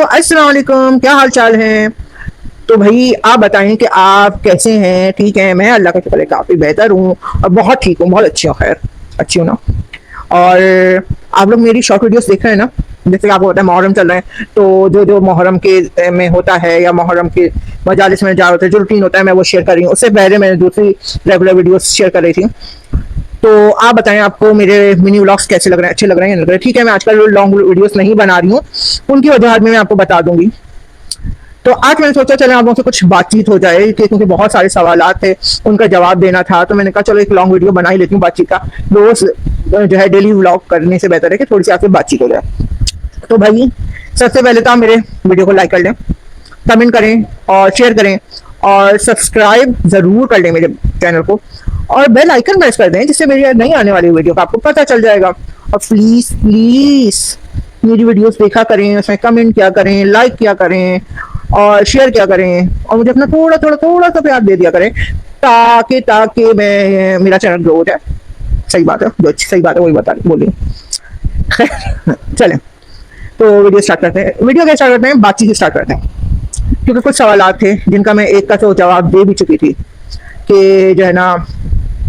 अस्सलाम वालेकुम, क्या हाल चाल है। तो भाई आप बताएं कि आप कैसे हैं। ठीक है, मैं अल्लाह का शुक्र है काफ़ी बेहतर हूँ और बहुत ठीक हूँ, बहुत अच्छी हूँ। खैर अच्छी हूँ ना। और आप लोग मेरी शॉर्ट वीडियोस देख रहे हैं ना। जैसे कि आपको पता है मुहर्रम चल रहा है, तो जो जो मुहर्रम के में होता है या मुहर्रम के मजालिस में जा होता है, जो रूटीन होता है, मैं वो शेयर कर रही हूँ। उससे पहले मैंने दूसरी रेगुलर वीडियोस शेयर कर रही थी। तो आप बताएं आपको मेरे मिनी व्लॉग्स कैसे लग रहे हैं, अच्छे लग रहे हैं या नहीं लग रहे हैं। ठीक है, मैं आजकल लॉन्ग वीडियोस नहीं बना रही हूँ, उनकी वजह मैं आपको बता दूंगी। तो आज मैंने सोचा चले आप लोगों से कुछ बातचीत हो जाए, क्योंकि बहुत सारे सवाल थे, उनका जवाब देना था। तो मैंने कहा चलो एक लॉन्ग वीडियो बना ही लेती हूँ बातचीत का। रोज जो है डेली व्लॉग करने से बेहतर है कि थोड़ी सी आपसे बातचीत हो जाए। तो भाई सबसे पहले तो आप मेरे वीडियो को लाइक कर लें, कमेंट करें और शेयर करें, और सब्सक्राइब ज़रूर कर लें मेरे चैनल को, और बेल आइकन प्रेस कर दें, जिससे मेरी नई आने वाली वीडियो का आपको पता चल जाएगा। और प्लीज़ प्लीज़ मेरी वीडियोस देखा करें, उसमें कमेंट किया करें, लाइक किया करें और शेयर किया करें, और मुझे अपना थोड़ा थोड़ा थोड़ा सा प्यार दे दिया करें, ताकि ताकि मैं मेरा चैनल ग्रो हो जाए। सही बात है, जो सही बात है वही बता बोलिए। खैर चलें, तो वीडियो स्टार्ट करते हैं। वीडियो क्या स्टार्ट करते हैं, बातचीत स्टार्ट करते हैं। क्योंकि कुछ सवाल थे जिनका मैं एक का तो जवाब दे भी चुकी थी कि जो है ना,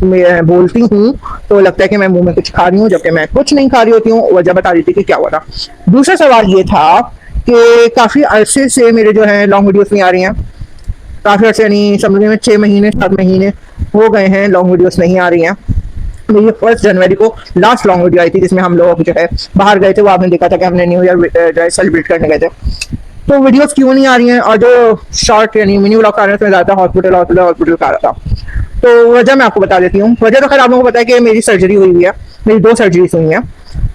मैं बोलती हूँ तो लगता है कि मैं मुंह में कुछ खा रही हूँ, जबकि मैं कुछ नहीं खा रही होती हूँ। वजह बता रही थी कि क्या हुआ था। दूसरा सवाल ये था कि काफ़ी अरसे से मेरे जो है लॉन्ग वीडियोस नहीं आ रही हैं। काफ़ी अरसे यानी समझिए में 6 महीने 7 महीने हो गए हैं लॉन्ग वीडियोस नहीं आ रही हैं। मेरी 1 जनवरी को लास्ट लॉन्ग वीडियो आई थी, जिसमें हम लोग जो है बाहर गए थे। वो आपने देखा था कि हमने न्यू ईयर जो है सेलिब्रेट करने गए थे। तो वीडियोस क्यों नहीं आ रही हैं, और जो शॉर्ट यानी मिनी व्लॉग आ रहे हैं उसमें ज़्यादा हॉस्पिटल हॉस्पिटल हॉस्पिटल का आ रहा था। तो वजह मैं आपको बता देती हूँ। वजह तो खैर आप लोगों को पता है कि मेरी सर्जरी हुई है, मेरी 2 सर्जरीज हुई हैं।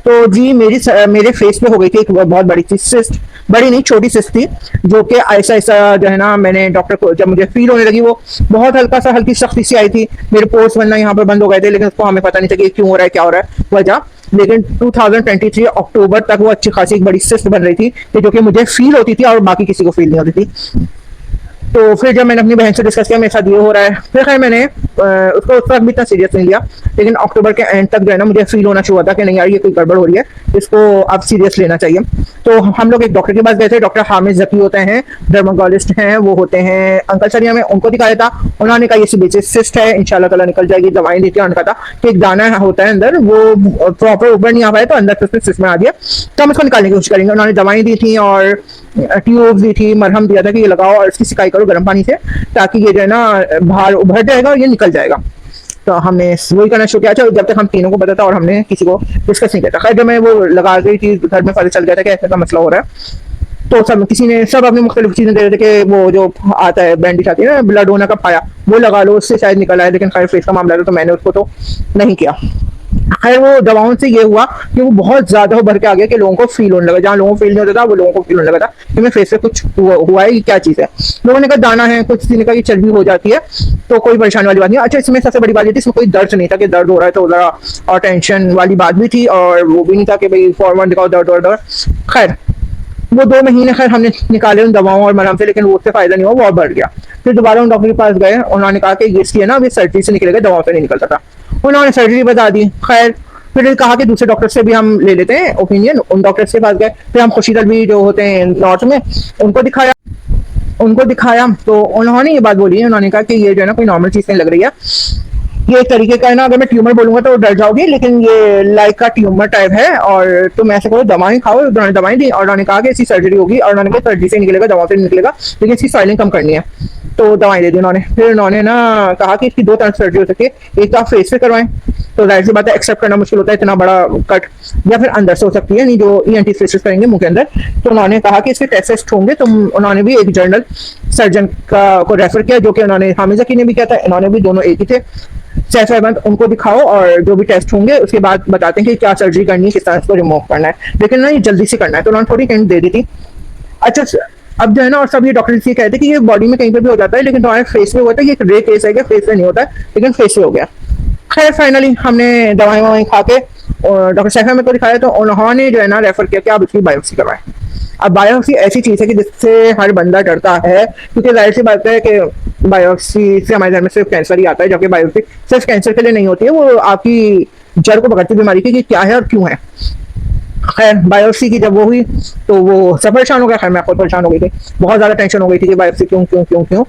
तो जी मेरे फेस पे हो गई थी एक बहुत बड़ी सी सिस्ट। बड़ी नहीं, छोटी सिस्ट थी, जो कि ऐसा ऐसा जो है ना, मैंने डॉक्टर को जब मुझे फील होने लगी, वो बहुत हल्का सा हल्की सख्ती सी आई थी। मेरे पोर्स बनना यहाँ पर बंद हो गए थे, लेकिन उसको हमें पता नहीं था कि क्यों हो रहा है, क्या हो रहा है, वजह। लेकिन 2023 अक्टूबर तक वो अच्छी खासी एक बड़ी सिस्ट बन रही थी, कि जो कि मुझे फील होती थी और बाकी किसी को फील नहीं होती थी। तो फिर जब मैंने अपनी बहन से डिस्कस किया मेरे साथ ये हो रहा है, फिर खैर मैंने उसको उस वक्त भी इतना सीरियस नहीं लिया। लेकिन अक्टूबर के एंड तक जो है ना, मुझे फील होना शुरू हुआ था कि नहीं यार, ये कोई गड़बड़ हो रही है, इसको अब सीरियस लेना चाहिए। तो हम लोग एक डॉक्टर के पास गए थे। डॉक्टर हामिद जकी होते हैं, डर्माटोलॉजिस्ट हैं, वो होते हैं अंकल सरिया में। उनको दिखाया था, उन्होंने कहा ये सीबीसी सिस्ट है, इंशाल्लाह ताला निकल जाएगी। दवाएं दी थी, उन्होंने कहा था कि एक दाना होता है अंदर, वो प्रॉपर ऊपर नहीं आ पाया, तो अंदर से सिस्ट में आ गया, तो हम इसको निकालने की कोशिश करेंगे। उन्होंने दवाएं दी थी और ट्यूब दी थी, मरहम दिया था कि ये लगाओ और इसकी सिकाई करो गर्म पानी से, ताकि ये जो है ना बाहर उभर जाएगा और ये निकल जाएगा। तो हमने वही करना शुरू किया। जब तक हम तीनों को पता था और हमने किसी को डिस्कस नहीं किया था। खैर जब मैं वो लगा गई थी, घर में पता चल गया था कि ऐसा मसला हो रहा है। तो सब अपनी मुख्तलिफ चीज़ें दे रहे थे कि वो जो आता है बैंडेज आती है ना, ब्लड होना का पाया, वो लगा लो, उससे शायद निकल आए। लेकिन खैर फेस का मामला था, तो मैंने उसको तो नहीं किया। खैर वो दवाओं से ये हुआ कि वो बहुत ज्यादा भर के आ गया कि लोगों को फील होने लगा। जहाँ लोगों को फील नहीं होता था, वो लोगों को फील होने लगा था कि मेरे फेस पे कुछ हुआ है, क्या चीज़ है। लोगों ने कहा दाना है, कुछ ने कहा कि चर्बी हो जाती है, तो कोई परेशानी वाली बात नहीं। अच्छा, इसमें सबसे बड़ी बात ये थी, इसमें कोई दर्द नहीं था कि दर्द हो रहा है, तो जरा और टेंशन वाली बात भी थी, और वो भी नहीं था कि भाई फॉर्मन दिखाओ दर्द और। खैर वो 2 महीने खैर हमने निकाले उन दवाओं और मरहम से, लेकिन वो उससे फायदा नहीं हुआ, वो और बढ़ गया। फिर दोबारा उन डॉक्टर के पास गए, उन्होंने कहा कि ये ना अभी सर्जरी से निकलेगा, दवाओं से नहीं निकलता था। उन्होंने सर्जरी बता दी। खैर फिर कहा कि दूसरे डॉक्टर से भी हम ले लेते हैं ओपिनियन। उन डॉक्टर के पास गए, फिर हम खुर्शीद अलवी जो होते हैं नॉर्थ में, उनको दिखाया। तो उन्होंने ये बात बोली, उन्होंने कहा कि ये जो है ना कोई नॉर्मल चीज़ नहीं लग रही है, ये एक तरीके का है ना, अगर मैं ट्यूमर बोलूंगा तो डर जाओगी, लेकिन ये लाइक का ट्यूमर टाइप है, और तुम ऐसे करो दवाएं खाओ। उन्होंने दवाएं दी और उन्होंने कहा कि इसकी सर्जरी होगी, और उन्होंने कहा सर्जरी से निकलेगा, दवाओं से नहीं निकलेगा, लेकिन इसकी स्वेलिंग कम करनी है। तो दवाएं दे दी उन्होंने। फिर उन्होंने ना कहा कि इसकी 2 तरह से सर्जरी हो सकती है, एक तो आप फेस पे करवाएं, तो जाहिर सी बात है एक्सेप्ट करना मुश्किल होता है इतना बड़ा कट, या फिर अंदर से हो सकती है, नहीं जो ईएनटी स्पेशलिस्ट करेंगे मुंह के अंदर। तो उन्होंने कहा कि इसके टेस्ट होंगे, तो उन्होंने भी एक जर्नल सर्जन का को रेफर किया, जो कि उन्होंने हामिद जकी ने भी किया था, इन्होंने भी, दोनों एक ही थे। सैफ उनको दिखाओ, और जो भी टेस्ट होंगे उसके बाद बताते हैं कि क्या सर्जरी करनी है, किस तरह इसको रिमूव करना है, लेकिन ना ये जल्दी से करना है। तो उन्होंने थोड़ी हिंट दे दी थी। अच्छा, अब जो है ना, और सब ये डॉक्टर ये कहते हैं कि ये बॉडी में कहीं पर भी हो जाता है, लेकिन तुम्हारे फेस में होता है, ये एक रेयर केस है कि फेस में नहीं होता है, लेकिन फेस से हो गया। खैर फाइनली हमने दवाई ववाई खा के डॉक्टर सैफ अहमद को दिखाया, तो उन्होंने जो है ना रेफर किया कि आप इसकी बायोप्सी करवाएं। अब बायोप्सी ऐसी चीज़ है कि जिससे हर बंदा डरता है, क्योंकि जाहिर सी बात है कि बायोप्सी से हमारे घर में सिर्फ कैंसर ही आता है, जबकि बायोप्सी सिर्फ कैंसर के लिए नहीं होती है, वो आपकी जड़ को पकड़ती बीमारी की कि क्या है और क्यों है। खैर बायोप्सी की जब वो हुई तो वो सब परेशान हो गया, खैर मैं खुद परेशान हो गई थी, बहुत ज़्यादा टेंशन हो गई थी कि बायोप्सी क्यों क्यों क्यों क्यों।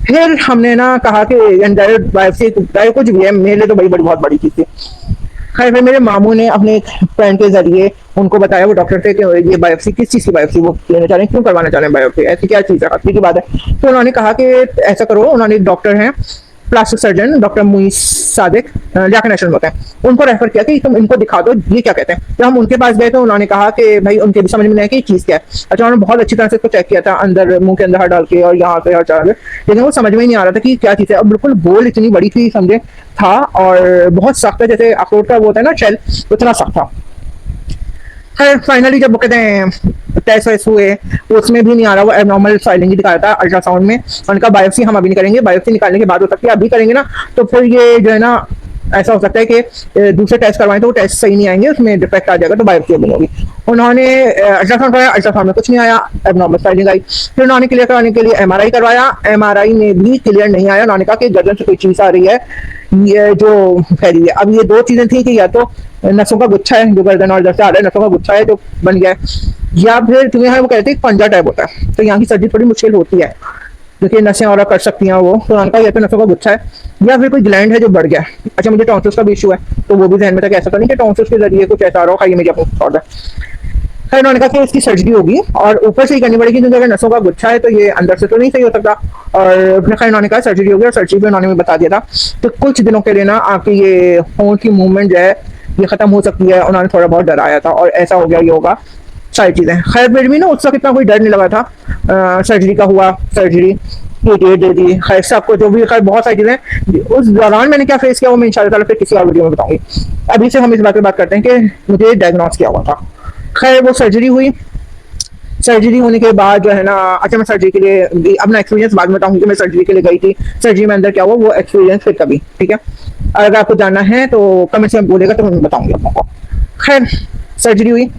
फिर हमने ना कहा कि डायरेक्ट बायोप्सी चाहे कुछ भी है, मेरे लिए तो बड़ी बड़ी बहुत बड़ी चीज़ थी। खैर फिर मेरे मामू ने अपने एक फ्रेंड के जरिए उनको बताया, वो डॉक्टर थे, कि ये बायोप्सी किस चीज़ की बायोप्सी वो लेना चाह रहे हैं, क्यों करवाना चाह रहे हैं बायोप्सी, ऐसी क्या चीज़ है, खतरे की बात है। तो उन्होंने कहा कि ऐसा करो, उन्होंने एक डॉक्टर हैं plastic surgeon doctor Muis Sadiq Zakir national में होते हैं, उनको रेफर किया कि तुम इनको दिखा दो ये क्या कहते हैं। जब हम उनके पास गए तो उन्होंने कहा कि भाई उनके भी समझ में नहीं आया कि चीज़ क्या है। अच्छा उन्होंने बहुत अच्छी तरह से इसको चेक किया था, अंदर मुंह के अंदर हाथ डाल के और यहाँ से हर चढ़ा के, लेकिन वो समझ में ही नहीं आ रहा था कि क्या चीज़ है। और बिल्कुल गोल इतनी बड़ी थी समझे था, और बहुत सख्त है, जैसे अखरोट का वो होता है ना शेल, उतना सख्त था। खैर फाइनली जब वो कहते हैं टेस्ट वेस्ट हुए, उसमें भी नहीं आ रहा, वो एबनॉर्मल फाइलिंग ही दिखा रहा था अल्ट्रासाउंड में। उनका बायोप्सी हम अभी नहीं करेंगे, बायोप्सी निकालने के बाद हो सकती है, अभी करेंगे ना तो फिर ये जो है ना ऐसा हो सकता है कि दूसरे टेस्ट करवाएं तो वो टेस्ट सही नहीं आएंगे, उसमें डिफेक्ट आ जाएगा, तो बायोप्सी अभी नहीं होगी। उन्होंने अल्ट्रासाउंड कराया, अल्ट्रासाउंड में कुछ नहीं आया, एबनॉर्मल फाइलिंग आई। फिर उन्होंने क्लियर कराने के लिए एमआरआई करवाया, एमआरआई में भी क्लियर नहीं आया। उन्होंने कहा कि गर्दन से कोई चीज़ आ रही है ये जो फैली है। अब ये दो चीज़ें थी कि या तो नसों का गुच्छा है जो गर्दन और इधर से आ रहा है, नसों का गुच्छा है जो बन गया है, या फिर तुम्हें है वो कहते हैं पंजा टाइप होता है, तो यहाँ की सर्जरी थोड़ी मुश्किल होती है क्योंकि नसें और कर सकती हैं वो, तो उनका या तो नसों का गुच्छा है या फिर कोई ग्लैंड है जो बढ़ गया है। अच्छा मुझे टॉन्सिल्स का भी इशू है, तो वो भी ध्यान में था कि ऐसा तो नहीं कि टॉन्सिल्स के जरिए कुछ ऐसा आ रहा हो, ये मेरी अपनी थॉट है। खैर उन्होंने कहा कि इसकी सर्जरी होगी और ऊपर से ही करनी पड़ेगी क्योंकि अगर नसों का गुच्छा है तो ये अंदर से तो नहीं सही हो सकता। और फिर खैर उन्होंने कहा सर्जरी होगी, और सर्जरी भी उन्होंने बता दिया था तो कुछ दिनों के लिए ना आपकी ये होंठ की मूवमेंट जो है ये खत्म हो सकती है। उन्होंने थोड़ा बहुत डराया था और ऐसा हो गया ये होगा सारी चीज़ें। खैर फिर भी ना उस वक्त इतना कोई डर नहीं लगा था। सर्जरी का हुआ, सर्जरी की डेट दे दी, खैर सबको जो भी, खैर बहुत सारी चीज़ें उस दौरान मैंने क्या फेस किया वो मैं इंशाल्लाह फिर किसी और वीडियो में बताऊंगी। अभी से हम इस बात पर बात करते हैं कि मुझे डायग्नोस किया हुआ था। खैर वो सर्जरी हुई, सर्जरी होने के बाद जो है ना, अच्छा मैं सर्जरी के लिए अपना एक्सपीरियंस बाद में बताऊंगी कि मैं सर्जरी के लिए गई थी, सर्जरी में अंदर क्या हुआ वो एक्सपीरियंस फिर कभी, ठीक है। अगर आपको जानना है तो कमेंट्स में बोलेगा तो मैं बताऊंगी आप लोगों को। खैर सर्जरी हुई,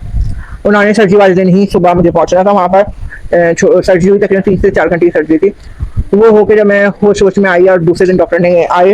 उन्होंने सर्जरी वाले दिन ही सुबह मुझे पहुंचना था वहाँ पर। सर्जरी हुई तकरीबन 3 से 4 घंटे की सर्जरी थी। वो होकर जब मैं होश होश में आई और दूसरे दिन डॉक्टर ने आए,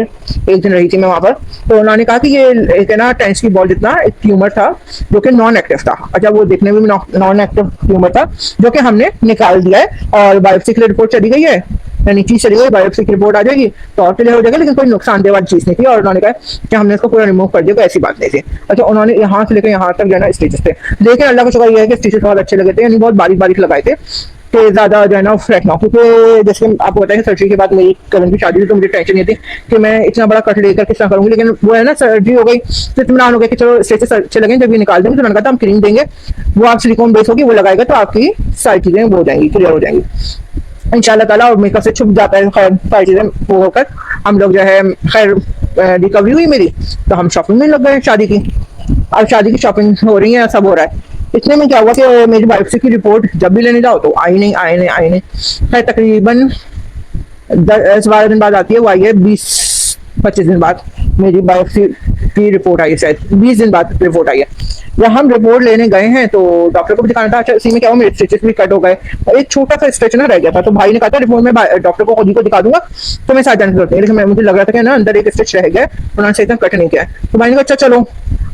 एक दिन रही थी मैं वहाँ पर, तो उन्होंने कहा कि ये एक है ना टेंस की बॉल जितना एक ट्यूमर था जो कि नॉन एक्टिव था। अच्छा वो देखने में भी नॉन एक्टिव ट्यूमर था जो कि हमने निकाल दिया है और बायोप्सी के लिए रिपोर्ट चली गई है, यानी चीज चली गई, बायोप्सी की रिपोर्ट आ जाएगी तो और क्लियर हो जाएगा, लेकिन कोई नुकसानदेह वाली चीज नहीं थी। और उन्होंने कहा कि हमने इसको पूरा रिमूव कर दिया, कोई ऐसी बात नहीं थी। अच्छा उन्होंने यहाँ से लेकर यहाँ तक जो है ना स्टिचेस थे, लेकिन अल्लाह का शुक्र यह है कि स्टिचेस बहुत अच्छे लगे थे, यानी बहुत बारीक बारीक लगाए थे कि ज़्यादा जो है ना फ्रैक ना हो। क्योंकि जैसे आपको बताया कि सर्जरी के बाद मेरी कज़न की शादी थी तो मुझे टेंशन नहीं थी कि मैं इतना बड़ा कट लेकर किस तरह करूँगी, लेकिन वो है ना सर्जरी हो गई तो इत्मीनान हो गया कि चलो स्टिचेस अच्छे लगे, जब ये निकाल देंगे तो मैंने कहा हम क्रीम देंगे, वो आप सिलिकॉन बेस होगी वो लगाएगा तो आपकी सारी चीज़ें वो हो जाएंगी, क्लियर हो जाएंगी इंशाल्लाह ताला। और मेकअप से छुप जाता है, खैर सारी चीज़ें वो होकर हम लोग जो है खैर रिकवरी हुई मेरी, तो हम शॉपिंग में लग गए शादी की। अब शादी की शॉपिंग हो रही है, सब हो रहा है। इतने में क्या हुआ कि मेरी बायोप्सी की रिपोर्ट जब भी लेने जाओ तो आई नहीं आई नहीं आई नहीं। खैर तकरीबन 10-12 दिन बाद आती है, वो आई है 20-25 दिन बाद मेरी बायोप्सी की रिपोर्ट आई है, शायद 20 दिन बाद रिपोर्ट आई है। जब हम रिपोर्ट लेने गए हैं तो डॉक्टर को भी दिखाना था। अच्छा इसी में क्या हुआ मेरे स्टिचेस भी कट हो गए और एक छोटा सा स्टिच ना रह गया था, तो भाई ने कहा था रिपोर्ट में डॉक्टर को खुद ही को दिखा दूंगा तो मैं साथ जाने करती है, लेकिन मुझे लग रहा था कि ना अंदर एक स्टिच रह गया, उन्होंने सही तरह कट नहीं किया। तो भाई ने कहा अच्छा चलो,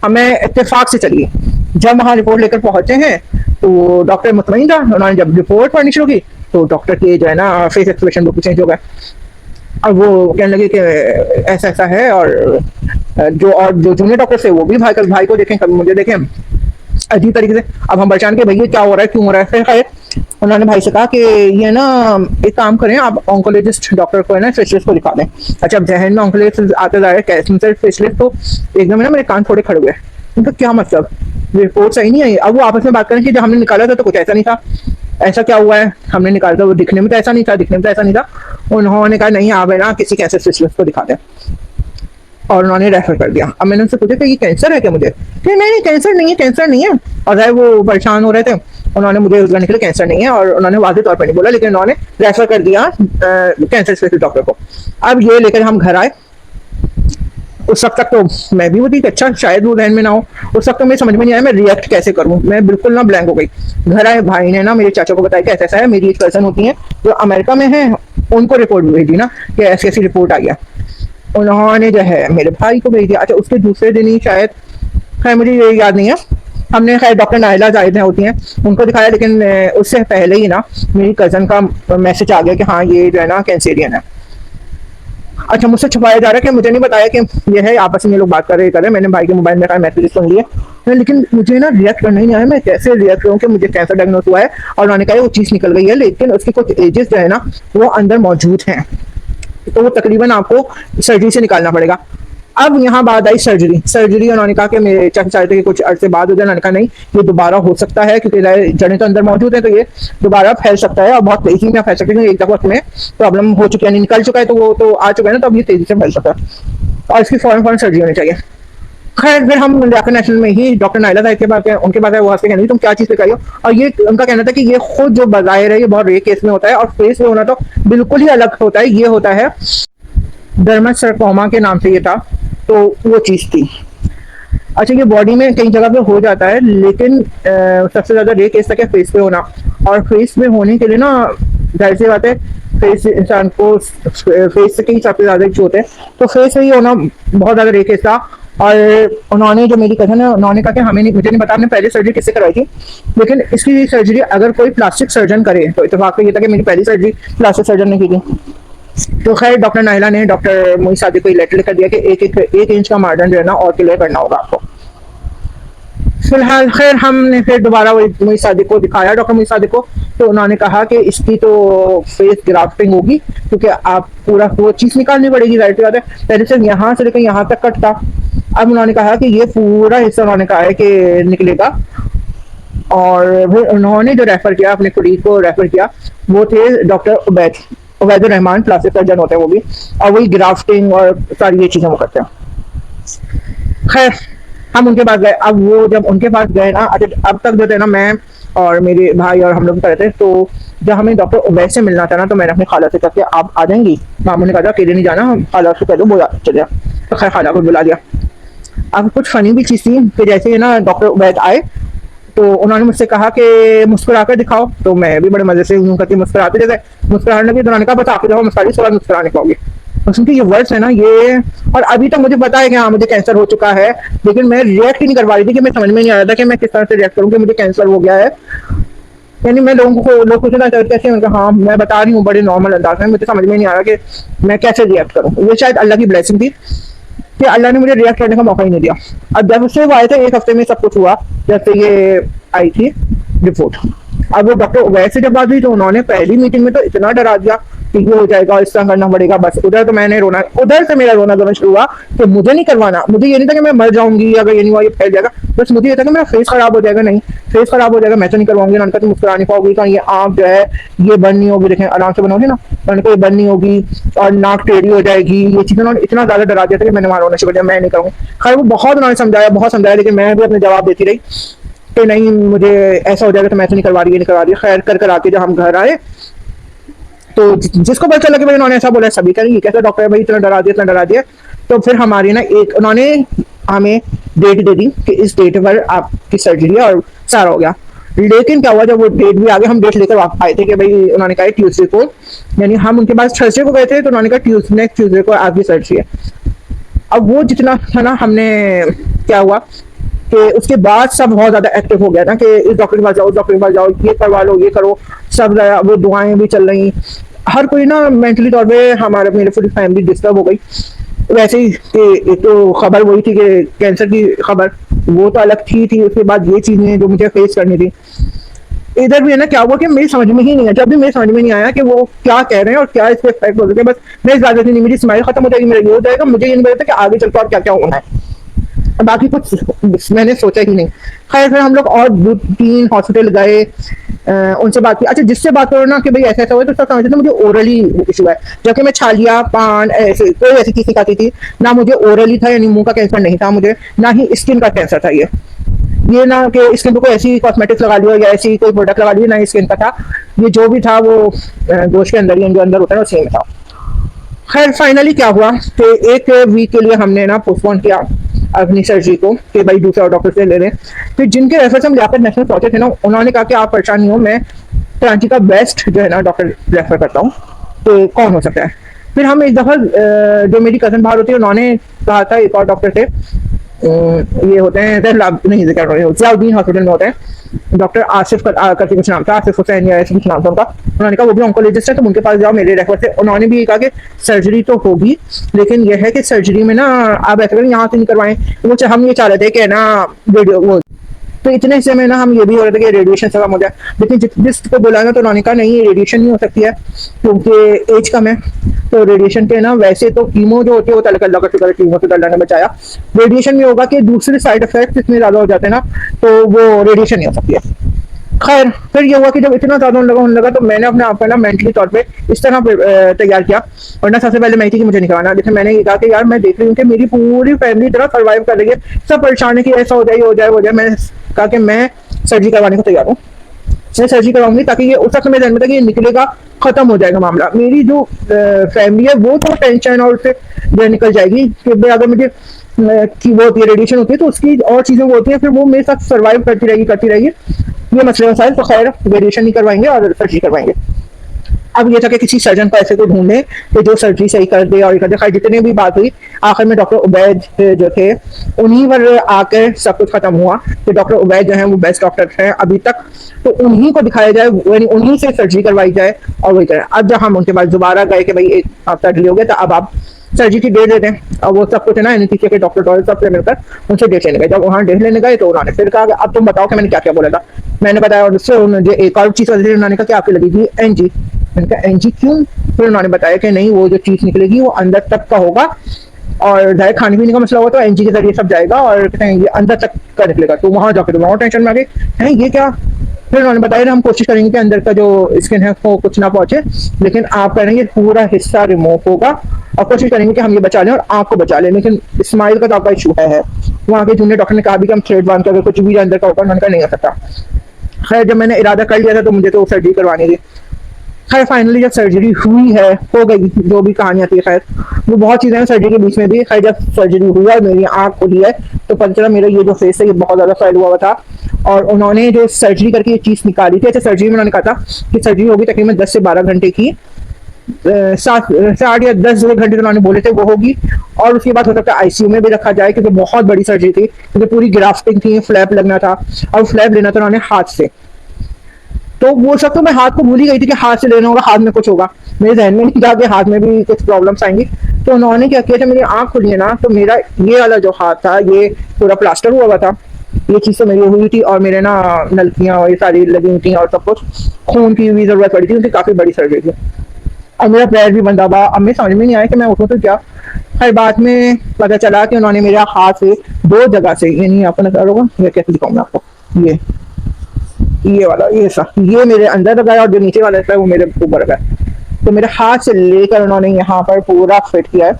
हमें इत्तेफाक से चलिए। जब वहाँ रिपोर्ट लेकर पहुंचे हैं तो डॉक्टर मुतमईन था, उन्होंने जब रिपोर्ट पढ़नी शुरू की तो डॉक्टर के जो है ना फेस एक्सप्रेशन बिल्कुल चेंज हो गया। अब वो कहने लगे कि ऐसा ऐसा है, और जो जूनियर डॉक्टर थे वो भी भाई को देखें, कभी मुझे देखें अजीब तरीके से। अब हम पहचान के भैया क्या हो रहा है क्यों हो रहा है, फिर खैर उन्होंने भाई से कहा कि ये ना एक काम करें आप ऑन्कोलॉजिस्ट डॉक्टर को है ना स्पेशलिस्ट को दिखा दें। अच्छा अब जहन में ऑन्कोलॉजिस्ट आते जा रहे हैं कैंसर स्पेशलिस्ट, तो एकदम है ना मेरे कान थोड़े खड़े हुए, उनका क्या मतलब रिपोर्ट सही नहीं आई। अब वो आपस में बात करें कि जब हमने निकाला था तो कुछ ऐसा नहीं था, ऐसा क्या हुआ है हमने निकाला था वो दिखने में तो ऐसा नहीं था, दिखने में तो ऐसा नहीं था। उन्होंने कहा नहीं आप है ना किसी कैंसर स्पेशलिस्ट को दिखा दें, और उन्होंने रेफर कर दिया। अब मैंने उनसे पूछा कि ये कैंसर है क्या, मुझे कि नहीं कैंसर नहीं है, कैंसर नहीं है। और है वो परेशान हो रहे थे, उन्होंने मुझे उस करने के लिए कैंसर नहीं है, और उन्होंने वाज़ेह तौर पर नहीं बोला, लेकिन उन्होंने रेफर कर दिया कैंसर स्पेशलिस्ट डॉक्टर को। अब ये लेकर हम घर आए, उस वक्त तक तो मैं भी वो थी कि अच्छा शायद वो जहन में ना हो, उस वक्त तो मुझे समझ में नहीं आया मैं रिएक्ट कैसे करूँ, मैं बिल्कुल ना ब्लैंक हो गई। घर आए भाई ने ना मेरे चाचा को बताया कि ऐसा ऐसा है, मेरी एक पर्सन होती है जो अमेरिका में है, उनको रिपोर्ट भेजी ना कि ऐसी ऐसी रिपोर्ट आई है, उन्होंने जो है मेरे भाई को भेज दिया। अच्छा उसके दूसरे दिन ही शायद, खैर मुझे ये याद नहीं है, हमने खैर डॉक्टर नाइला जाहिद होती हैं उनको दिखाया, लेकिन उससे पहले ही ना मेरी कज़न का मैसेज आ गया कि हाँ ये जो है ना कैंसेरियन है। अच्छा, मुझसे छुपाया जा रहा है कि मुझे नहीं बताया कि ये है, आपस में लोग बात कर रहे हैं। मैंने भाई के मोबाइल में मैसेज सुन लिए, लेकिन मुझे ना रिएक्ट करना ही नहीं आया, मैं कैसे रिएक्ट करूँ कि मुझे कैंसर डायग्नोस हुआ है और उन्होंने कहा वो चीज़ निकल गई है, लेकिन उसके कुछ एजेस जो है ना वो अंदर मौजूद हैं, तो वो तकरीबन आपको सर्जरी से निकालना पड़ेगा। अब यहाँ बात आई सर्जरी। सर्जरी उन्होंने कहा कि मेरे चाचा चाहते थे कि कुछ अरसे बाद हो जाए, उन्होंने कहा नहीं ये दोबारा हो सकता है क्योंकि जड़ें तो अंदर मौजूद है, तो ये दोबारा फैल सकता है और बहुत तेजी में फैल सकता है, क्योंकि एक दफा उसमें प्रॉब्लम हो चुकी है, निकल चुका है, तो वो तो आ चुका है ना, तो अब ये तेजी से फैल सकता है और इसकी फौरन फौरन सर्जरी होनी चाहिए। खैर फिर हम जाकर नेशनल में ही डॉक्टर नाइला साहब के पास गए, उनके पास है, वो हंसते कहने तुम क्या चीज़ दिखाई हो, और ये उनका कहना था कि ये खुद जो बज़ाहिर है ये बहुत रेयर केस में होता है और फेस में होना तो बिल्कुल ही अलग होता है, ये होता है डर्मासर्कोमा के नाम से ये था, तो वो चीज़ थी। अच्छा, ये बॉडी में कई जगह पे हो जाता है, लेकिन सबसे ज़्यादा रेयर केस तक है फेस पे होना, और फेस पे होने के लिए ना जाहिर सी बात है फेस इंसान को फेस से कहीं सबसे ज़्यादा इशू होते हैं, तो फेस पे ही होना बहुत ज़्यादा रेयर केस था। और उन्होंने जो मेरी कज़न है उन्होंने कहा कि हमें नहीं, मुझे नहीं पता आपने पहली सर्जरी किससे करवाई थी, लेकिन इसकी सर्जरी अगर कोई प्लास्टिक सर्जन करे तो इत्तेफाक ये था कि मेरी पहली सर्जरी प्लास्टिक सर्जन ने की थी। तो खैर डॉक्टर नाइला ने डॉक्टर मोई सादी को लेटर लिख दिया कि एक इंच का मार्जिन जो है ना और क्लियर करना होगा आपको। फिलहाल खैर हमने फिर दोबारा वही मोई सादी को दिखाया, डॉक्टर मोई सादी को, तो उन्होंने कहा कि इसकी तो फेस ग्राफ्टिंग होगी क्योंकि आप पूरा वो चीज़ निकालनी पड़ेगी, जाहिर सी बात है, पहले से यहाँ से लेकर यहाँ तक कट था, अब उन्होंने कहा कि ये पूरा हिस्सा उन्होंने कहा है कि निकलेगा। और फिर उन्होंने जो रेफर किया अपने कुलीग को रेफर किया वो थे doctor Ubaidur Rahman, plastic surgeon होते हैं वो भी, और वही ग्राफ्टिंग और सारी ये चीज़ें वो करते हैं। खैर हम उनके पास गए, अब वो जब उनके पास गए ना, अब तक जो थे ना मैं और मेरे भाई और हम लोग कर रहे थे, तो जब हमें डॉक्टर उबैद से मिलना था ना, तो मैंने अपनी खाला से कहा कि आप आ जाएंगी, मामू ने कहा अकेले नहीं जाना, खाला से कह दो वो चले, तो खैर खाला को बुला दिया। अब कुछ फनी भी चीज़ थी कि जैसे ना डॉक्टर उबैद आए तो उन्होंने मुझसे कहा कि मुस्कुरा कर दिखाओ, तो मैं भी बड़े मजे से यूं करके मुस्कुराते जैसे मुस्कुराने लगी, तो उन्होंने कहा बता आपको जब मुस्कुराई उसके बाद मुस्कुराने पाओगे, क्योंकि ये वर्ड्स है ना ये, और अभी तक मुझे पता है कि हाँ मुझे कैंसर हो चुका है, लेकिन मैं रिएक्ट ही नहीं कर पा रही थी कि मैं समझ में नहीं आ रहा था कि मैं किस तरह से रिएक्ट करूँ कि मुझे कैंसर हो गया है। यानी मैं लोग पूछना चाहते थे, उनका हाँ मैं बता रही हूँ बड़े नॉर्मल अंदाज में, मुझे समझ में नहीं आ रहा कि मैं कैसे रिएक्ट करूँ। ये शायद अल्लाह की ब्लेसिंग थी कि अल्लाह ने मुझे रिएक्ट करने का मौका ही नहीं दिया। अब जब से वो आए थे एक हफ्ते में सब कुछ हुआ, जब से ये आई थी रिपोर्ट। अब वो डॉक्टर उबैद से जब बात हुई तो उन्होंने पहली मीटिंग में तो इतना डरा दिया कि ये हो जाएगा, इस तरह करना पड़ेगा, बस उधर तो मैंने रोना, उधर से मेरा रोना धोना शुरू हुआ कि मुझे नहीं करवाना, मुझे ये नहीं था कि मैं मर जाऊंगी अगर ये नहीं हुआ ये फैल जाएगा, बस मुझे ये था कि मेरा फेस खराब हो जाएगा, नहीं फेस खराब हो जाएगा मैं तो नहीं करवाऊंगी। उन्होंने कहा तुम मुस्कुरा नहीं पाओगी, तो ये आँख जो है ये बंद नहीं होगी, देखें आराम से बनोगी ना, उन्होंने कहा ये बंद नहीं होगी और नाक टेढ़ी हो जाएगी, ये चीज़ें उन्होंने इतना ज़्यादा डरा दिया था कि मैंने वहाँ रोना शुरू कर दिया, मैं नहीं करूँगी। खैर वो बहुत उन्होंने समझाया, बहुत समझाया, लेकिन मैं भी अपने जवाब देती रही कि नहीं मुझे ऐसा हो जाएगा तो मैं तो नहीं करवा रही, ये नहीं करवा रही। खैर कर आके जब हम घर आए तो जिसको पता चला कि भाई उन्होंने ऐसा बोला, सभी करेंगे कैसा डॉक्टर है भाई, इतना डरा दिया। तो फिर हमारी ना एक उन्होंने हमें डेट दे दी कि इस डेट पर आपकी सर्जरी है और सारा हो गया। लेकिन क्या हुआ जब वो डेट भी आ गई, हम डेट लेकर वापस आए थे कि भाई उन्होंने कहा ट्यूसडे को, यानी हम उनके पास थर्सडे को गए थे, तो उन्होंने कहा नेक्स्ट ट्यूसडे को आपकी सर्जरी है। अब वो जितना था ना, हमने क्या हुआ कि उसके बाद सब बहुत ज़्यादा एक्टिव हो गया ना कि इस डॉक्टर के पास जाओ, उस डॉक्टर के पास जाओ, ये करवा लो, ये करो, सब वो दुआएं भी चल रही, हर कोई ना मेंटली तौर पे हमारे मेरी पूरी फैमिली डिस्टर्ब हो गई। वैसे ही कि एक तो खबर वही थी कि कैंसर की खबर, वो तो अलग थी, उसके बाद ये चीज़ें जो मुझे फेस करनी थी। इधर भी है ना क्या हुआ कि मेरी समझ में ही नहीं है, जब भी मेरी समझ में नहीं आया कि वो क्या कह रहे हैं और क्या इस पर इफेक्ट हो सकता है, बस मैं इस बात नहीं, मेरी स्माइल खत्म हो जाएगी, मेरा ये हो जाएगा, मुझे ये नहीं पता कि आगे चलकर और क्या क्या होना है, बाकी कुछ मैंने सोचा ही नहीं। खैर फिर हम लोग और 2-3 हॉस्पिटल गए, उनसे बात की। अच्छा जिससे बात करो ना कि भाई ऐसा ऐसा हुआ, तो सब समझते थे मुझे ओरली इशू है, जबकि मैं छालिया पान ऐसे कोई ऐसी चीज़ खाती थी ना, मुझे ओरली था, यानी मुंह का कैंसर नहीं था मुझे, ना ही स्किन का कैंसर था ये ना कि स्किन पर कोई ऐसी कॉस्मेटिक्स लगा लिया या ऐसी कोई प्रोडक्ट लगा लिया, ना ही स्किन का था, ये जो भी था वो गोश्त के अंदर ही जो अंदर होता है वो सेम था। खैर फाइनली क्या हुआ कि एक वीक के लिए हमने ना पोस्टपोन किया अपनी सर्जरी को कि भाई दूसरा डॉक्टर से ले लें। फिर जिनके रेफर से हम लियाकत नेशनल पहुंचे थे ना, उन्होंने कहा कि आप परेशान नहीं हो, मैं कराची का बेस्ट जो है ना डॉक्टर रेफर करता हूँ, तो कौन हो सकता है। फिर हम एक दफ़ा जो मेरी कज़न बाहर होती है उन्होंने कहा था एक और डॉक्टर से ये होते हैं नहीं जिक्र रहे हो, जियाउद्दीन हॉस्पिटल में होते हैं। डॉक्टर आसिफ करके कुछ नाम था, आसिफ हुसैन या ऐसे कुछ नाम था उनका। उन्होंने कहा वो भी ऑन्कोलॉजिस्ट है, तो उनके पास जाओ मेरे रेफर से। उन्होंने भी ये कहा कि सर्जरी तो होगी, लेकिन यह है कि सर्जरी में ना आप ऐसा करें यहाँ से नहीं करवाएं। वो हम ये चाह रहे थे कि ना वीडियो वो, तो इतने हिस्से में ना हम ये भी हो रहे थे कि रेडिएशन से कम हो जाए, लेकिन जिसको बुलाया तो उन्होंने कहा नहीं, रेडिएशन नहीं हो सकती है क्योंकि एज कम है। तो रेडिएशन के ना वैसे तो कीमो जो होती है वो तलक अल्लाह का शुक्र है, कीमो से अल्लाह ने बचाया। रेडिएशन में होगा कि दूसरे साइड इफेक्ट इतने ज़्यादा हो जाते हैं ना, तो वो रेडिएशन नहीं हो सकती है। खैर फिर ये हुआ कि जब इतना ज़्यादा होने लगा तो मैंने अपने आप को ना मेंटली तौर पे इस तरह तैयार किया। और ना सबसे पहले मैं थी कि मुझे नहीं करवाना, लेकिन मैंने ये कहा कि यार मैं देख रही हूँ कि मेरी पूरी फैमिली इतना सर्वाइव कर रही है, सब परेशान है कि ऐसा हो जाए हो जाए हो जाए। मैंने कहा कि मैं सर्जरी करवाने को तैयार हूँ, मैं सर्जरी करवाऊंगी, ताकि ये उस वक्त मेरे ध्यान में था कि ये निकलेगा, खत्म हो जाएगा मामला। मेरी जो फैमिली है वो तो टेंशन और उससे जो निकल जाएगी कि भाई अगर मुझे की वो होती है रेडिएशन होती है तो उसकी और चीज़ें वो होती है, फिर वो मेरे साथ सर्वाइव करती रहेगी। ये मसले मसाइल, तो खैर रेडिएशन नहीं करवाएंगे और सर्जरी करवाएंगे। अब ये था कि किसी सर्जन को ऐसे को ढूंढे कि जो सर्जरी सही कर दे और ये कर दे। खैर जितने भी बात हुई, आखिर में डॉक्टर उबैद जो थे उन्हीं पर आकर सब कुछ खत्म हुआ कि डॉक्टर उबैद जो है वो बेस्ट डॉक्टर हैं अभी तक, तो उन्हीं को दिखाया जाए, यानी उन्हीं से सर्जरी करवाई जाए और वही करें। अब जब हम उनके पास दोबारा गए कि भाई एक हफ्ता डिले हो गया, तो अब आप सर्जरी की डेट देते हैं। और वो सब कुछ है ना एनेस्थीसिया के डॉक्टर टॉयल सबसे मिलकर उनसे डेट लेने गए। जब वहाँ डेट लेने गए तो उन्होंने फिर कहा अब तुम बताओ कि मैंने क्या क्या बोला था। मैंने बताया और उससे मुझे एक और चीज़ उन्होंने कहा कि आपकी लगेगी एनजी। मैंने कहा एनजी क्यों? फिर उन्होंने बताया कि नहीं, वो जो चीज़ निकलेगी वो अंदर तक का होगा और डायरेक्ट खाने पीने का मसला होगा तो एनजी के जरिए सब जाएगा और कहते हैं ये अंदर तक का निकलेगा। तो वहाँ जाकर तो और टेंशन में आ गई है ये क्या। फिर उन्होंने बताया हम कोशिश करेंगे कि अंदर का जो स्किन है वो कुछ ना पहुंचे, लेकिन आप करेंगे पूरा हिस्सा रिमूव होगा और कोशिश करेंगे कि हम ये बचा लें और आँख को बचा लें। लेकिन स्माइल का तो आपका इशू है। वहाँ के जूनियर डॉक्टर ने कहा भी कि हम थ्रेड बांध कर अगर कुछ भी अंदर का होगा, उन्होंने कहा नहीं हो सकता। खैर जब मैंने इरादा कर लिया था तो मुझे तो सर्जरी करवानी थी। खैर फाइनली जब सर्जरी हुई है, हो गई, जो भी कहानियाँ थी, खैर वो बहुत चीज़ें हैं सर्जरी के बीच में भी। खैर जब सर्जरी हुई और मेरी आँख खुली है तो पता चला मेरा ये जो फेस है ये बहुत ज़्यादा फैल हुआ था। और उन्होंने जो सर्जरी करके ये चीज़ निकाली थी, अच्छा सर्जरी में उन्होंने कहा था कि सर्जरी होगी तकरीबन 10 से 12 घंटे की, 7 या 10 घंटे तो उन्होंने बोले थे वो होगी। और उसके बाद हो सकता है आईसीयू में भी रखा जाए क्योंकि बहुत बड़ी सर्जरी थी, क्योंकि पूरी ग्राफ्टिंग थी, फ्लैप लगना था और फ्लैप लेना था उन्होंने हाथ से। तो वो सब तो मैं हाथ को भूल ही गई थी कि हाथ से लेना होगा, हाथ में कुछ होगा। मेरे जहन में नहीं था कि हाथ में भी कुछ प्रॉब्लम्स आएंगी। तो उन्होंने क्या किया था, मेरी आँख खुली है ना, तो मेरा ये वाला जो हाथ था ये पूरा प्लास्टर हुआ हुआ था। ये चीज़ तो मेरी हुई थी और मेरे ना नलकियाँ और ये सारी लगी हुई थी और सब कुछ, खून की भी ज़रूरत पड़ी थी, उनकी काफ़ी बड़ी सर्जरी थी। अब मेरा पैर भी बंधा हुआ। अब मैं समझ में नहीं आया कि मैं उठूँ तो क्या। हर बात में पता चला कि उन्होंने मेरा हाथ से 2 जगह से, यानी आपको नजर होगा, ये कैसे दिखाऊँ मैं आपको, ये वाला, ये सा, ये मेरे अंदर लगाया और जो नीचे वाला था वो मेरे ऊपर लगाया। तो मेरे हाथ से लेकर उन्होंने यहाँ पर पूरा फिट किया है,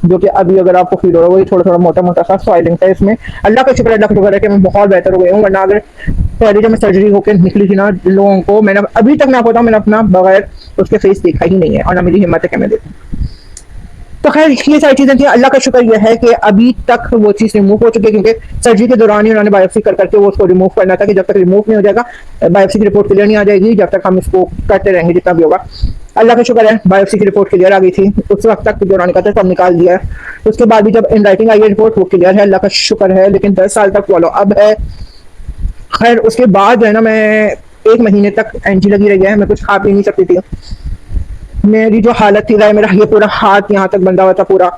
जो कि अभी अगर आपको फील हो रहा है वही थोड़ा थोड़ा मोटा मोटा सा सॉइलिंग था इसमें। अल्लाह का शुक्र है कि मैं बहुत बेहतर हो गई हूँ। वरना अगर पहले जब मैं सर्जरी होकर निकली थी ना, लोगों को मैंने अभी तक, मैं आपको बताऊँ, मैंने अपना बगैर उसके फेस देखा ही नहीं है और ना मेरी हिम्मत है कि मैं देखूँ। तो खैर ये सारी चीज़ें थी। अल्लाह का शुक्र यह है कि अभी तक वो चीज़ रिमूव हो चुकी है, क्योंकि सर्जरी के दौरान ही उन्होंने बायोप्सी कर करके वो उसको रिमूव करना था कि जब तक रिमूव नहीं हो जाएगा, बायोप्सी की रिपोर्ट क्लियर नहीं आ जाएगी, जब तक हम इसको करते रहेंगे जितना भी होगा। अल्लाह का शुक्र है बायोप्सी की रिपोर्ट क्लियर आ गई थी, उस वक्त तक जो उन्होंने कहा था सब निकाल दिया है। उसके बाद भी जब इन राइटिंग आई है रिपोर्ट वो क्लियर है, अल्लाह का शुक्र है। लेकिन 10 साल तक फॉलो अब है। खैर उसके बाद जो है ना, मैं 1 महीने तक एनजी लगी रही है, मैं कुछ खा पी नहीं सकती थी। मेरी जो हालत थी, मेरा ये पूरा हाथ यहाँ तक बंधा हुआ था पूरा।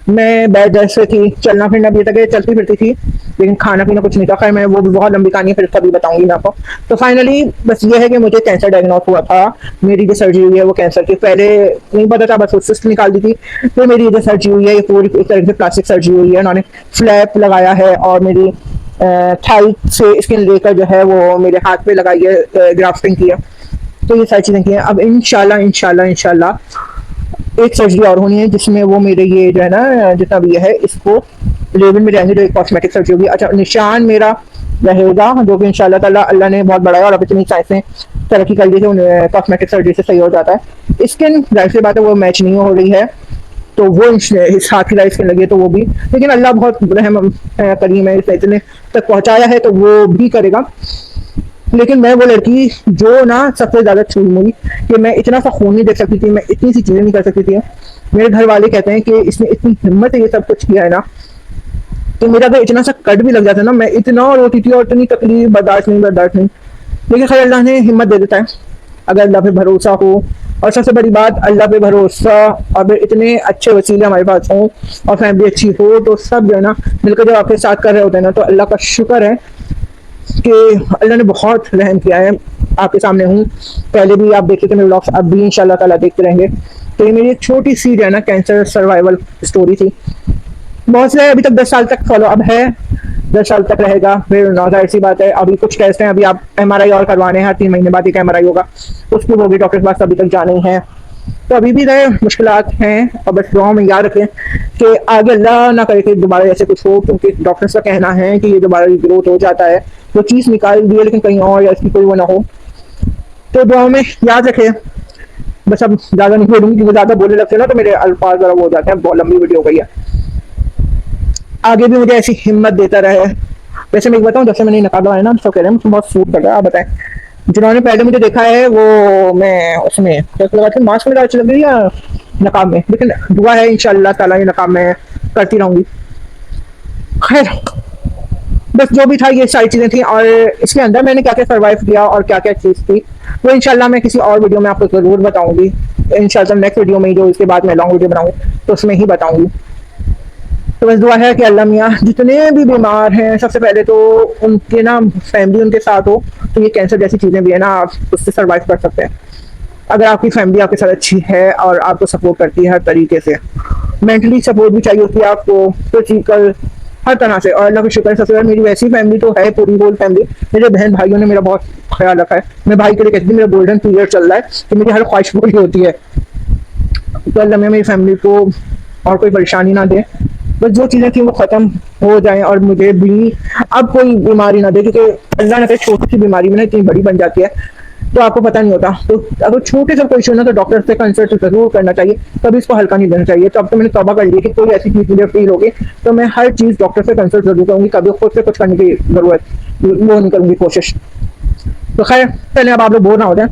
मैं बेड रेस्ट पे थी, चलना फिरना भी था कि चलती फिरती थी, लेकिन खाना पीना कुछ नहीं था। खैर मैं वो भी बहुत लंबी कहानी है, फिर कभी बताऊंगी मैं आपको। तो फाइनली बस ये है कि मुझे कैंसर डायग्नोस हुआ था। मेरी जो सर्जरी हुई है वो कैंसर की, पहले नहीं पता था, बस सिस्ट निकाल दी थी। फिर मेरी जो सर्जरी हुई है ये पूरी एक तरह से प्लास्टिक सर्जरी हुई है। उन्होंने फ्लैप लगाया है और मेरी थाई से स्किन लेकर जो है वो मेरे हाथ पे लगाई है, ग्राफ्टिंग की है। तो ये सारी चीज़ें की हैं। अब इंशाल्लाह एक सर्जरी और होनी है जिसमें वो मेरे ये जो है ना जितना भी है इसको लेवल में रहेंगे, जो एक कॉस्मेटिक सर्जरी होगी। अच्छा निशान मेरा रहेगा जो कि इंशाल्लाह ताला अल्लाह ने बहुत बढ़ाया और अब इतनी साइंस ने तरक्की कर दी है, कॉस्मेटिक सर्जरी से सही हो जाता है। स्किन जाहिर सी बात है वो मैच नहीं हो रही है, तो वो इस हाथ की लाइफ स्किन लगी है तो वो भी, लेकिन अल्लाह बहुत रहम करीम है, इसे इतने तक पहुँचाया है तो वो भी करेगा। लेकिन मैं वो लड़की जो ना सबसे ज्यादा छूट हुई कि मैं इतना सा खून नहीं देख सकती थी, मैं इतनी सी चीजें नहीं कर सकती थी। मेरे घर वाले कहते हैं कि इसने इतनी हिम्मत है ये सब कुछ किया है ना, कि मेरा अगर इतना सा कट भी लग जाता ना, मैं इतना रोती थी और इतनी तकलीफ बर्दाश्त नहीं। लेकिन खैर अल्लाह ने हिम्मत दे देता है अगर अल्लाह पे भरोसा हो। और सबसे बड़ी बात, अल्लाह पे भरोसा, अगर इतने अच्छे वसीले हमारे पास हों और फैमिली अच्छी हो, तो सब जो है ना मिलकर जब आपके साथ कर रहे होते हैं ना, तो अल्लाह का शुक्र है कि अल्लाह ने बहुत रहम किया है। आपके सामने हूँ, पहले भी आप देखते थे मेरे ब्लॉग्स, अब भी इंशाल्लाह ताला देखते रहेंगे। तो ये मेरी एक छोटी सी जो है ना कैंसर सर्वाइवल स्टोरी थी। बहुत से अभी तक 10 साल तक फॉलो अप है, 10 साल तक रहेगा। फिर ना जाहिर सी बात है, अभी कुछ टेस्ट हैं, अभी आप एमआरआई और करवाने हैं, 3 महीने बाद एक एमआरआई होगा, उसकी होगी डॉक्टर के पास, अभी तक जाने ही है। तो अभी भी रहे मुश्किलात हैं, और बस दुआ में याद रखें कि आगे अल्लाह ना करे कि दोबारा ऐसे कुछ हो, क्योंकि डॉक्टर्स का कहना है कि ये दोबारा ग्रोथ हो जाता है, वो चीज़ निकाल दी है लेकिन कहीं और या इसकी कोई वो ना हो। तो दुआ में याद रखें। बस अब ज़्यादा नहीं बोलूँगी, क्योंकि ज़्यादा बोलने लगते हैं ना तो मेरे अल्फाज ज़रा वो हो जाते हैं, बहुत लंबी वीडियो हो गई है। आगे भी मुझे ऐसी हिम्मत देता रहे। वैसे मैं एक बताऊँ, जब से मैंने नकाब लगाया ना, सब कह रहे हैं मुझे बहुत सूट कर रहा है। आप बताएं, जिन्होंने पहले मुझे देखा है वो, मैं उसमें क्या लगा था, मास्क में लगा लग रही या नकाब में, लेकिन दुआ है इंशाल्लाह ताला ये नकाब में करती रहूंगी। खैर, बस जो भी था ये सारी चीज़ें थी, और इसके अंदर मैंने क्या क्या सर्वाइव किया और क्या क्या चीज़ थी वो इंशाल्लाह मैं किसी और वीडियो में आपको ज़रूर बताऊंगी। इंशाल्लाह नेक्स्ट वीडियो में, जो इसके बाद मैं लॉन्ग वीडियो बनाऊँ तो उसमें ही बताऊंगी। तो बस दुआ है कि अल्लाह मियाँ जितने भी बीमार हैं, सबसे पहले तो उनके ना फैमिली उनके साथ हो, तो ये कैंसर जैसी चीज़ें भी है ना, आप उससे सर्वाइव कर सकते हैं अगर आपकी फैमिली आपके साथ अच्छी है और आपको सपोर्ट करती है हर तरीके से। मेंटली सपोर्ट भी चाहिए होती है आपको, फिजिकल, हर तरह से। और अल्लाह का शुक्र है, सबसे पहले मेरी वैसी फैमिली तो है, पूरी होल फैमिली। मेरे बहन भाइयों ने मेरा बहुत ख्याल रखा है। मेरे भाई के लिए कहती थी मेरा गोल्डन पीरियड चल रहा है कि मेरी हर ख्वाहिश पूरी होती है। तो अल्लाह में मेरी फैमिली को और कोई परेशानी ना दे, बस जो चीज़ें थी वो ख़त्म हो जाएं और मुझे भी अब कोई बीमारी ना दे, क्योंकि अल्लाह ने कहा छोटी सी बीमारी में ना इतनी बड़ी बन जाती है, तो आपको पता नहीं होता। तो अगर छोटे से कोई इशू ना, तो डॉक्टर से कंसल्ट जरूर करना चाहिए, कभी इसको हल्का नहीं लेना चाहिए। तो अब तो मैंने तौबा कर लिया कि कोई ऐसी चीज़ मुझे फील होगी तो मैं हर चीज़ डॉक्टर से कंसल्ट जरूर करूँगी, कभी खुद से कुछ करने की ज़रूरत वो नहीं करूँगी कोशिश। तो खैर पहले अब आप लोग बोर ना हो जाए,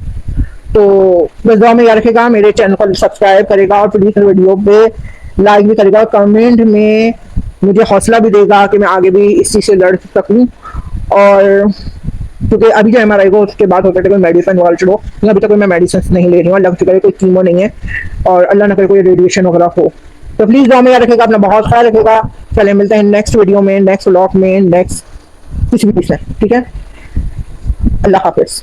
तो बस दुआ में याद रखेगा, मेरे चैनल को सब्सक्राइब करेगा और प्लीज वीडियो पे लाइक भी करेगा, कमेंट में मुझे हौसला भी देगा कि मैं आगे भी इस चीज़ से लड़ सकूँ। और क्योंकि अभी जो एमआरआई को उसके बाद होता है कोई मेडिसिन वगैरह चलो, अभी तक कोई मैं मेडिसिन नहीं ले रही हूँ, लग चुका है कोई कीमो नहीं है, और अल्लाह ना करे कोई रेडिएशन वगैरह हो। तो प्लीज़ दुआ में याद रखेगा, अपना बहुत ख्याल रखेगा। चले मिलते हैं नेक्स्ट वीडियो में, नेक्स्ट व्लॉग में, नेक्स्ट किसी भी चीज़ में, ठीक है। अल्लाह हाफिज़।